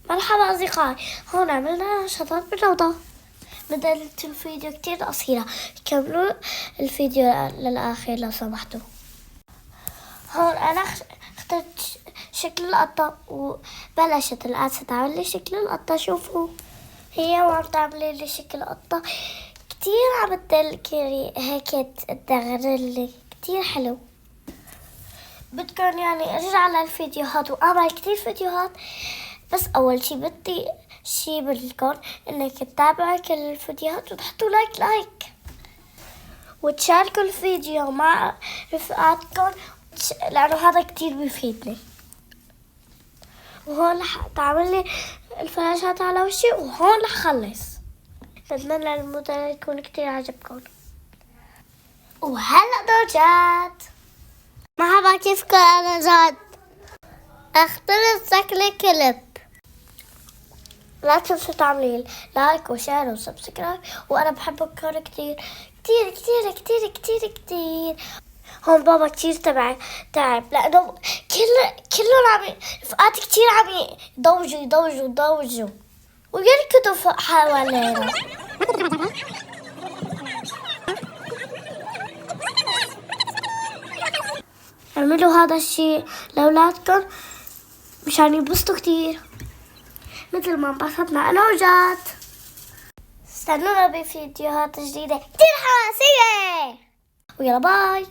مرحبا أصدقائي، هون عملنا نشاطات بالروضة. بدأت الفيديو كتير قصيرة، كملوا الفيديو للآخر لو سمحتوا. هون أنا اخترت شكل القطة وبلشت الآن ستعمل لي شكل القطة. شوفوا هي وعم تعمل لي شكل القطة كتير عم تدلكري هيك تدغرلي كتير حلو. بدكن يعني ارجع للفيديوهات واعمل كتير فيديوهات، بس اول شي بدي شي بدكن انك تتابعوا كل الفيديوهات وتحطوا لايك وتشاركوا الفيديو مع رفقاتكم لانه هذا كتير بيفيدني. وهون رح تعمل لي الفلاشات على وشي وهون رح خلص. بتمنى الموديل يكون كتير عجبكم. وهلا دورجات مرحبا، كيفكم؟ انا جاد. اخترت شكل كلب. لا تنسوا تعملوا لايك وشير وسبسكرايب، وانا بحبكم كتير كتير كتير كتير كتير كتير. هون بابا كتير تعب لانه كلهم عم رفقاتي كتير عم يضوجوا ويركضوا حوالينا. اعملوا هذا الشيء لأولادكم مشان ينبسطوا كتير مثل ما انبسطنا أنا وجاد. استنونا بفيديوهات جديدة كتير حماسية، ويلا باي.